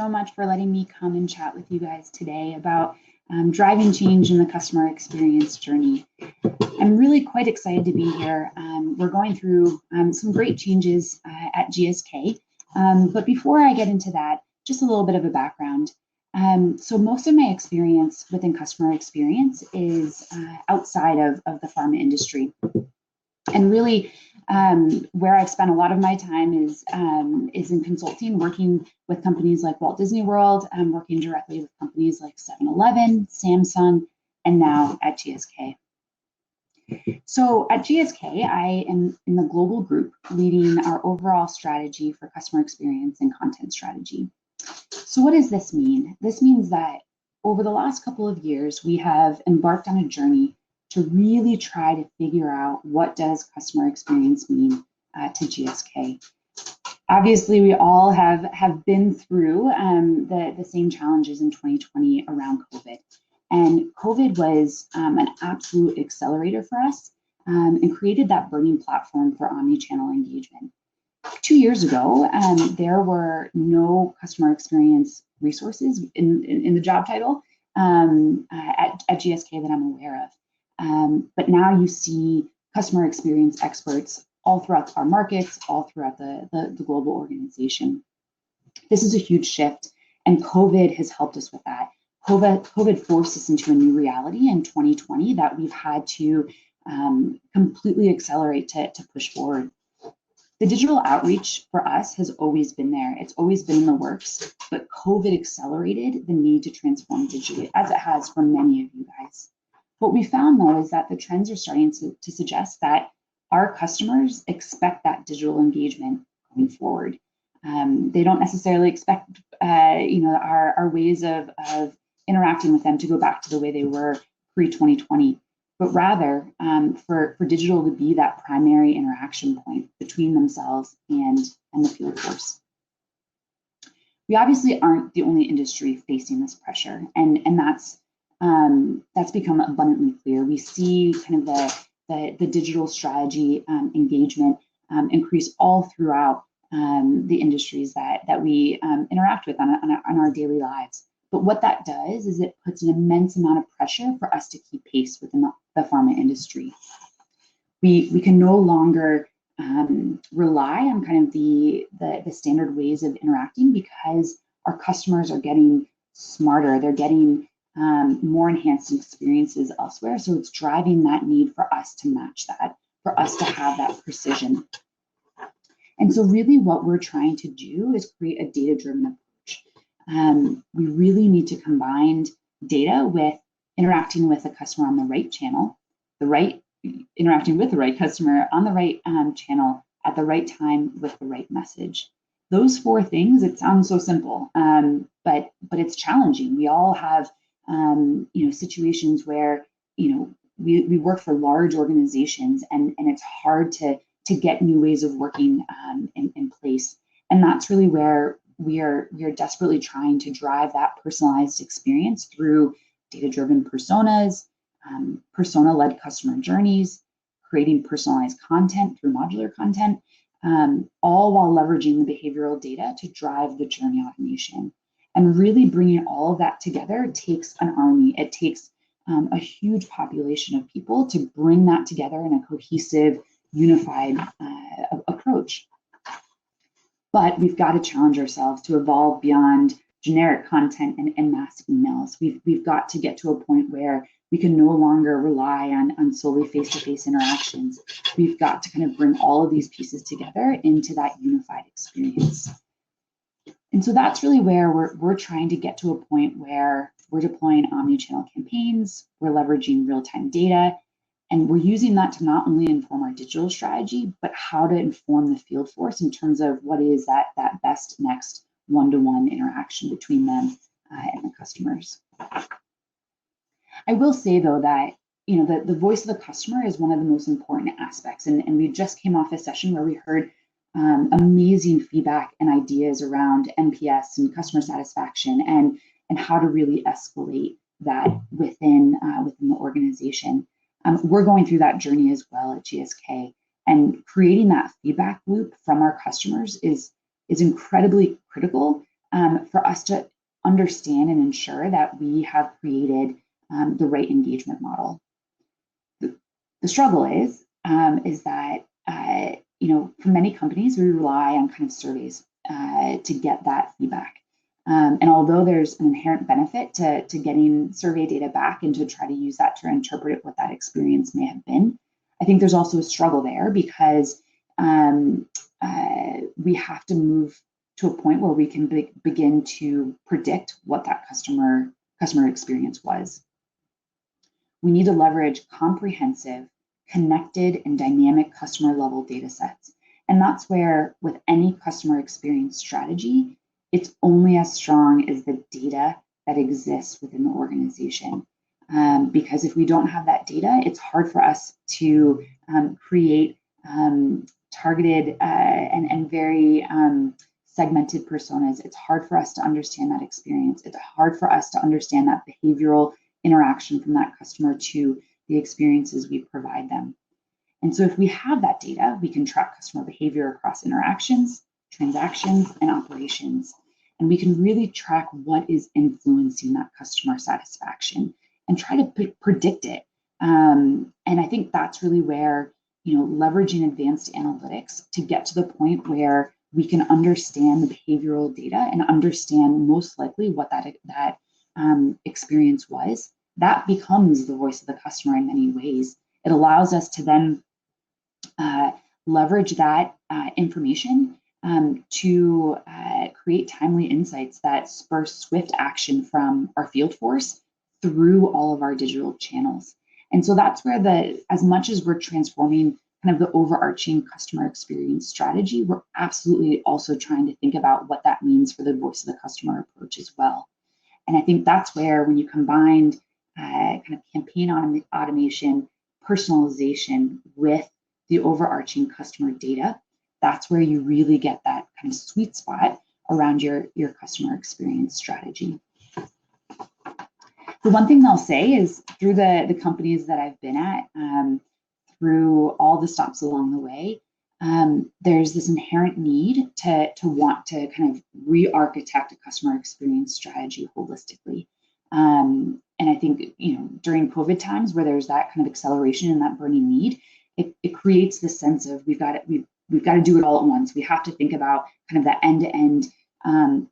so much for letting me come and chat with you guys today about driving change in the customer experience journey. I'm really quite excited to be here. We're going through some great changes at GSK, but before I get into that, just a little bit of a background. So most of my experience within customer experience is outside of the pharma industry. And really, where I've spent a lot of my time is in consulting, working with companies like Walt Disney World, working directly with companies like 7-Eleven, Samsung, and now at GSK. So at GSK, I am in the global group leading our overall strategy for customer experience and content strategy. So what does this mean? This means that over the last couple of years, we have embarked on a journey to really try to figure out what does customer experience mean to GSK. Obviously, we all have been through the same challenges in 2020 around COVID. And COVID was an absolute accelerator for us and created that burning platform for omnichannel engagement. 2 years ago, there were no customer experience resources in the job title at GSK that I'm aware of. But now you see customer experience experts all throughout our markets, all throughout the global organization. This is a huge shift, and COVID has helped us with that. COVID forced us into a new reality in 2020 that we've had to completely accelerate to push forward. The digital outreach for us has always been there. It's always been in the works, but COVID accelerated the need to transform digitally, as it has for many of you guys. What we found, though, is that the trends are starting to suggest that our customers expect that digital engagement going forward. They don't necessarily expect, our ways of interacting with them to go back to the way they were pre-2020, but rather for digital to be that primary interaction point between themselves and the field force. We obviously aren't the only industry facing this pressure, and that's become abundantly clear. We see kind of the digital strategy engagement increase all throughout the industries that we interact with on our daily lives. But what that does is it puts an immense amount of pressure for us to keep pace within the pharma industry. We can no longer rely on kind of the standard ways of interacting because our customers are getting smarter. They're getting more enhanced experiences elsewhere. So it's driving that need for us to match that, for us to have that precision. And so really what we're trying to do is create a data-driven approach. We really need to combine data with interacting with a customer on the right channel, interacting with the right customer on the right channel at the right time with the right message. Those four things, it sounds so simple, but it's challenging. We all have situations where we work for large organizations and it's hard to get new ways of working in place. And that's really where we are desperately trying to drive that personalized experience through data-driven personas, persona-led customer journeys, creating personalized content through modular content, all while leveraging the behavioral data to drive the journey automation. And really bringing all of that together takes an army. It takes a huge population of people to bring that together in a cohesive, unified approach. But we've got to challenge ourselves to evolve beyond generic content and mass emails. We've got to get to a point where we can no longer rely on solely face-to-face interactions. We've got to kind of bring all of these pieces together into that unified experience. And so that's really where we're trying to get to a point where we're deploying omnichannel campaigns, we're leveraging real-time data, and we're using that to not only inform our digital strategy, but how to inform the field force in terms of what is that best next one-to-one interaction between them and the customers. I will say, though, that the voice of the customer is one of the most important aspects. And we just came off a session where we heard amazing feedback and ideas around NPS and customer satisfaction and how to really escalate that within the organization. We're going through that journey as well at GSK, and creating that feedback loop from our customers is incredibly critical for us to understand and ensure that we have created the right engagement model. The struggle is that for many companies, we rely on kind of surveys to get that feedback. And although there's an inherent benefit to getting survey data back and to try to use that to interpret what that experience may have been, I think there's also a struggle there because we have to move to a point where we can begin to predict what that customer experience was. We need to leverage comprehensive, connected, and dynamic customer level data sets. And that's where, with any customer experience strategy, it's only as strong as the data that exists within the organization. Because if we don't have that data, it's hard for us to create targeted and very segmented personas. It's hard for us to understand that experience. It's hard for us to understand that behavioral interaction from that customer to the experiences we provide them. And so if we have that data, we can track customer behavior across interactions, transactions, and operations. And we can really track what is influencing that customer satisfaction and try to predict it. And I think that's really where, leveraging advanced analytics to get to the point where we can understand the behavioral data and understand most likely what that experience was, that becomes the voice of the customer in many ways. It allows us to then leverage that information to create timely insights that spur swift action from our field force through all of our digital channels. And so that's where as much as we're transforming kind of the overarching customer experience strategy, we're absolutely also trying to think about what that means for the voice of the customer approach as well. And I think that's where, when you combine kind of campaign automation, personalization with the overarching customer data, that's where you really get that kind of sweet spot around your customer experience strategy. The one thing I'll say is, through the companies that I've been at, through all the stops along the way, there's this inherent need to want to kind of re-architect a customer experience strategy holistically. And I think, during COVID times, where there's that kind of acceleration and that burning need, it creates this sense of we've got to do it all at once. We have to think about kind of that end-to-end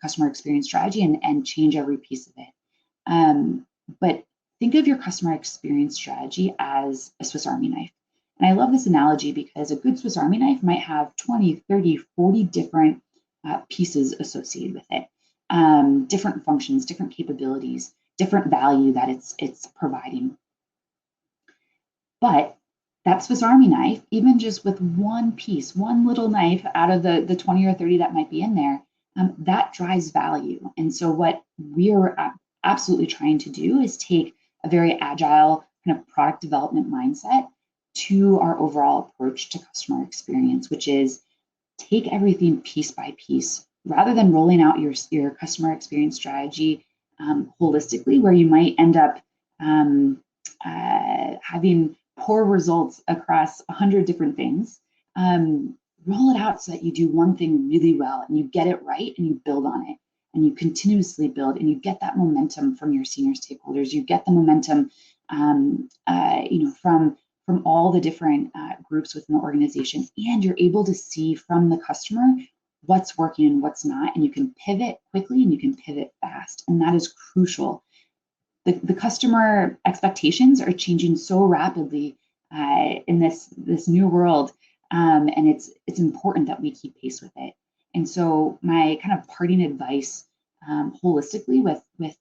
customer experience strategy and change every piece of it. But think of your customer experience strategy as a Swiss Army knife. And I love this analogy because a good Swiss Army knife might have 20, 30, 40 different pieces associated with it, different functions, different capabilities, different value that it's providing. But that Swiss Army knife, even just with one piece, one little knife out of the 20 or 30 that might be in there, that drives value. And so what we are absolutely trying to do is take a very agile kind of product development mindset to our overall approach to customer experience, which is take everything piece by piece, rather than rolling out your customer experience strategy holistically, where you might end up having poor results across 100 different things. Roll it out so that you do one thing really well and you get it right and you build on it and you continuously build and you get that momentum from your senior stakeholders. You get the momentum, from all the different groups within the organization, and you're able to see from the customer what's working and what's not, and you can pivot quickly and you can pivot fast, and that is crucial. The customer expectations are changing so rapidly in this new world, and it's important that we keep pace with it. And so my kind of parting advice, holistically with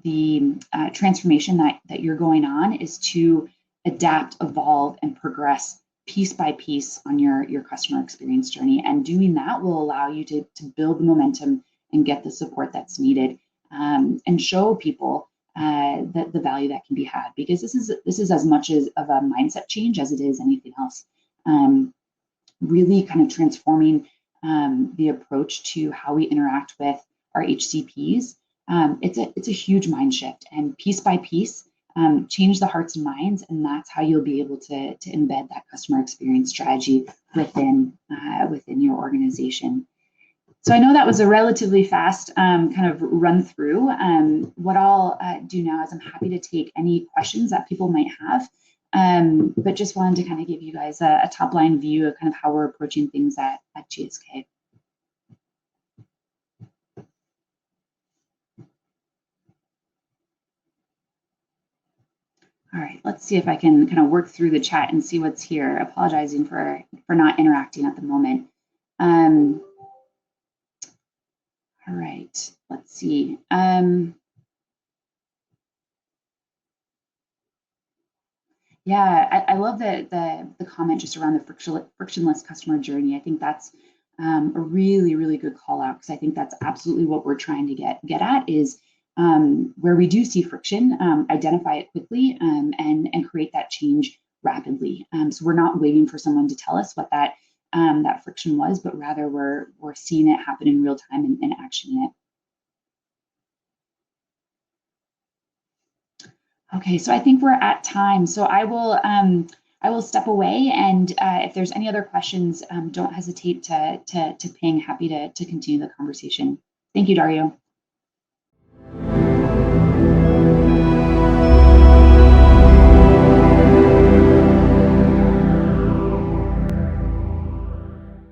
the transformation that you're going on, is to adapt, evolve, and progress piece by piece on your customer experience journey. And doing that will allow you to build the momentum and get the support that's needed, and show people the value that can be had, because this is as much of a mindset change as it is anything else. Really kind of transforming the approach to how we interact with our HCPs. It's a huge mind shift, and piece by piece, change the hearts and minds, and that's how you'll be able to embed that customer experience strategy within your organization. So I know that was a relatively fast kind of run through. What I'll do now is I'm happy to take any questions that people might have, but just wanted to kind of give you guys a top line view of kind of how we're approaching things at GSK. All right, let's see if I can kind of work through the chat and see what's here. Apologizing for not interacting at the moment. All right, let's see. Yeah, I love the comment just around the frictionless customer journey. I think that's a really, really good call out, because I think that's absolutely what we're trying to get at is where we do see friction, identify it quickly and create that change rapidly. So we're not waiting for someone to tell us what that friction was, but rather we're seeing it happen in real time and actioning it. Okay, so I think we're at time. So I will step away, and if there's any other questions, don't hesitate to ping. Happy to continue the conversation. Thank you, Dario.